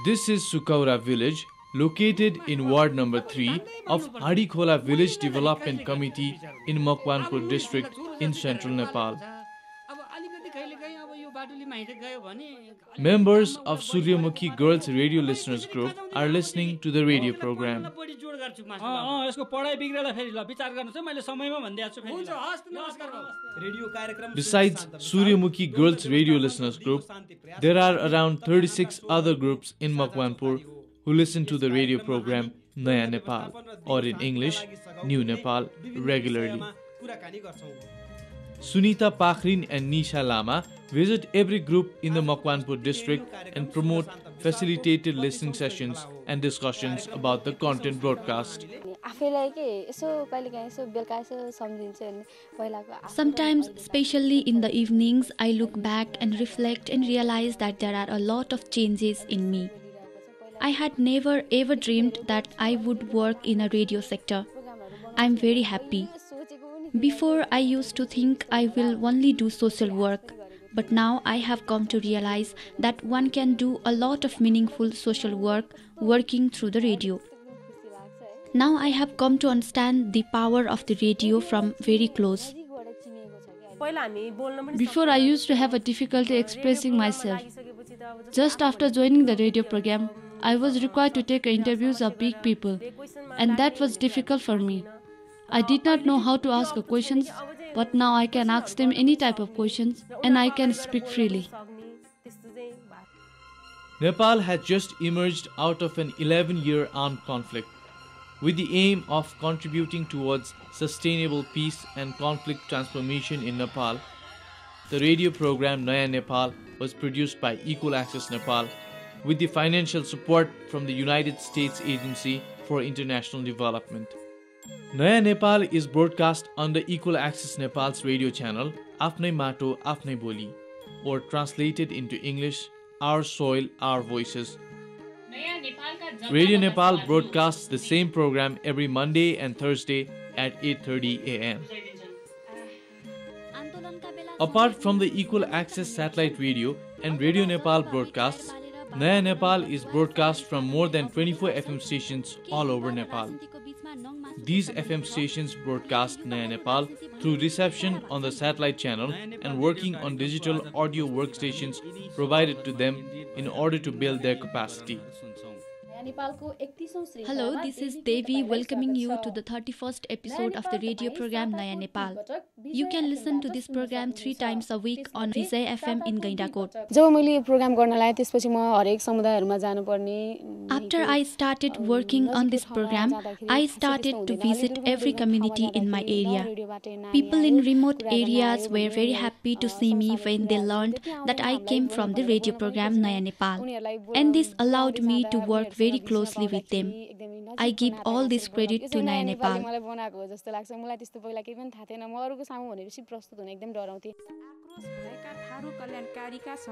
This is Sukaura village, located in Ward number 3 of Hadikhola Village Development Committee in Makwanpur district in central Nepal. Members of Suryamukhi Girls Radio Listeners Group are listening to the radio program. Besides Suryamukhi Girls Radio Listeners Group, there are around 36 other groups in Makwanpur who listen to the radio program Naya Nepal, or in English, New Nepal, regularly. Sunita Pakhrin and Nisha Lama visit every group in the Makwanpur district and promote facilitated listening sessions and discussions about the content broadcast. Sometimes, especially in the evenings, I look back and reflect and realize that there are a lot of changes in me. I had never ever dreamed that I would work in a radio sector. I'm very happy. Before, I used to think I will only do social work, but now I have come to realize that one can do a lot of meaningful social work working through the radio. Now I have come to understand the power of the radio from very close. Before, I used to have a difficulty expressing myself. Just after joining the radio program, I was required to take interviews of big people, and that was difficult for me. I did not know how to ask questions, but now I can ask them any type of questions and I can speak freely. Nepal had just emerged out of an 11-year armed conflict. With the aim of contributing towards sustainable peace and conflict transformation in Nepal, the radio program Naya Nepal was produced by Equal Access Nepal with the financial support from the United States Agency for International Development. Naya Nepal is broadcast on the Equal Access Nepal's radio channel Afnai Mato Afnai Boli, or translated into English, Our Soil, Our Voices. Radio Nepal broadcasts the same program every Monday and Thursday at 8:30 a.m. Apart from the Equal Access satellite radio and Radio Nepal broadcasts, Naya Nepal is broadcast from more than 24 FM stations all over Nepal. These FM stations broadcast Naya Nepal through reception on the satellite channel and working on digital audio workstations provided to them in order to build their capacity. Hello, this is Devi welcoming you to the 31st episode of the radio program Naya Nepal. You can listen to this program 3 times a week on Vijay FM in Gaindakot. After I started working on this program, I started to visit every community in my area. People in remote areas were very happy to see me when they learned that I came from the radio program Naya Nepal. And this allowed me to work very closely with them. I give all this credit to Naya Nepal.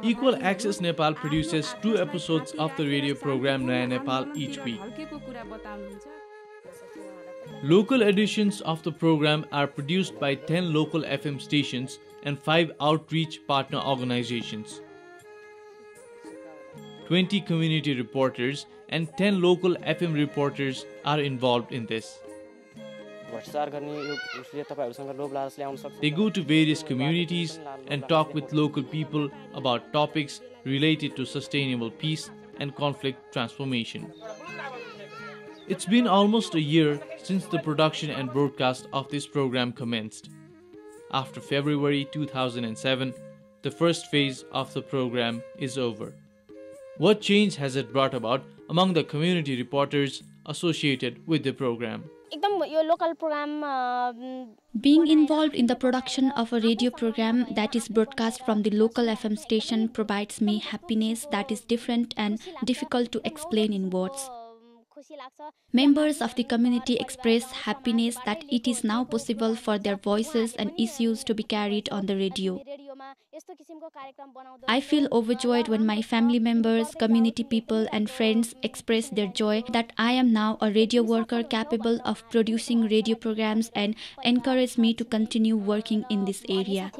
Equal Access Nepal produces 2 episodes of the radio program Naya Nepal each week. Local editions of the program are produced by 10 local FM stations and 5 outreach partner organizations. 20 community reporters and 10 local FM reporters are involved in this. They go to various communities and talk with local people about topics related to sustainable peace and conflict transformation. It's been almost a year since the production and broadcast of this program commenced. After February 2007, the first phase of the program is over. What change has it brought about among the community reporters associated with the program? Being involved in the production of a radio program that is broadcast from the local FM station provides me happiness that is different and difficult to explain in words. Members of the community express happiness that it is now possible for their voices and issues to be carried on the radio. I feel overjoyed when my family members, community people, and friends express their joy that I am now a radio worker capable of producing radio programs and encourage me to continue working in this area.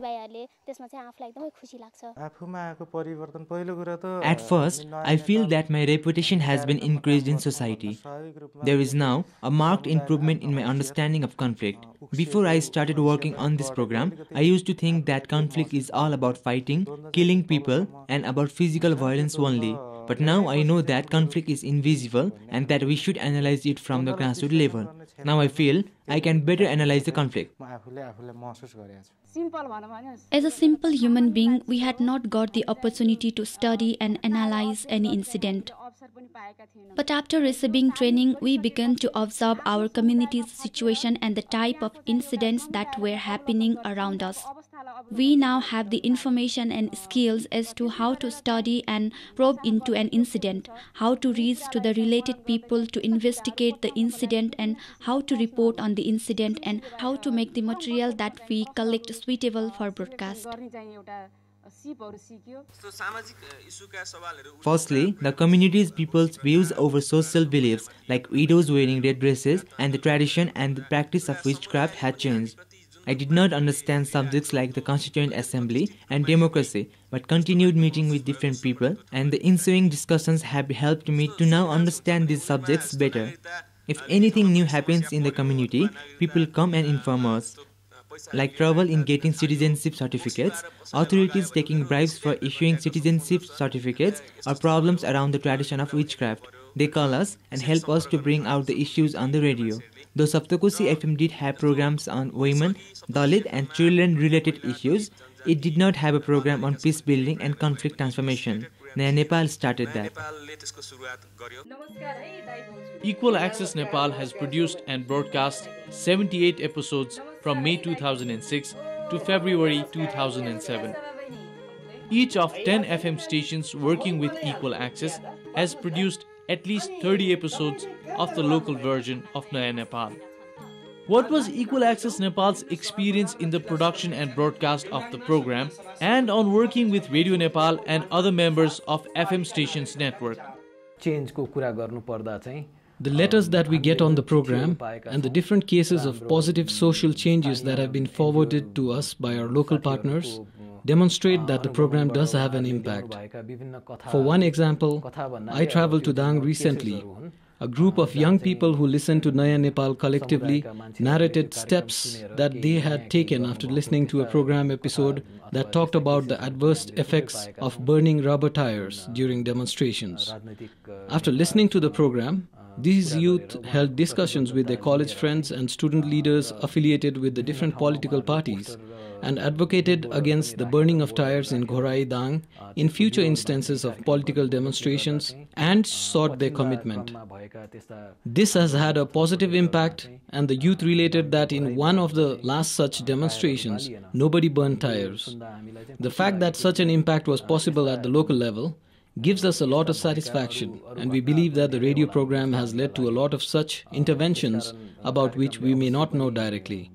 At first, I feel that my reputation has been increased in society. There is now a marked improvement in my understanding of conflict. Before I started working on this program, I used to think that conflict is all about fighting, killing people, and about physical violence only. But now I know that conflict is invisible and that we should analyze it from the grassroots level. Now I feel I can better analyze the conflict. As a simple human being, we had not got the opportunity to study and analyze any incident. But after receiving training, we began to observe our community's situation and the type of incidents that were happening around us. We now have the information and skills as to how to study and probe into an incident, how to reach to the related people to investigate the incident, and how to report on the incident, and how to make the material that we collect suitable for broadcast. Firstly, the community's people's views over social beliefs like widows wearing red dresses and the tradition and the practice of witchcraft had changed. I did not understand subjects like the Constituent Assembly and democracy, but continued meeting with different people, and the ensuing discussions have helped me to now understand these subjects better. If anything new happens in the community, people come and inform us. Like trouble in getting citizenship certificates, authorities taking bribes for issuing citizenship certificates, or problems around the tradition of witchcraft. They call us and help us to bring out the issues on the radio. Though Saptakosi FM did have programs on women, Dalit and children-related issues, it did not have a program on peace building and conflict transformation. Naya Nepal started that. Equal Access Nepal has produced and broadcast 78 episodes from May 2006 to February 2007. Each of 10 FM stations working with Equal Access has produced at least 30 episodes of the local version of Naya Nepal. What was Equal Access Nepal's experience in the production and broadcast of the program and on working with Radio Nepal and other members of FM stations network? The letters that we get on the program and the different cases of positive social changes that have been forwarded to us by our local partners demonstrate that the program does have an impact. For one example, I traveled to Dang recently. A group of young people who listened to Naya Nepal collectively narrated steps that they had taken after listening to a program episode that talked about the adverse effects of burning rubber tires during demonstrations. After listening to the program, these youth held discussions with their college friends and student leaders affiliated with the different political parties and advocated against the burning of tires in Ghorai Dang in future instances of political demonstrations and sought their commitment. This has had a positive impact, and the youth related that in one of the last such demonstrations, nobody burned tires. The fact that such an impact was possible at the local level gives us a lot of satisfaction, and we believe that the radio program has led to a lot of such interventions about which we may not know directly.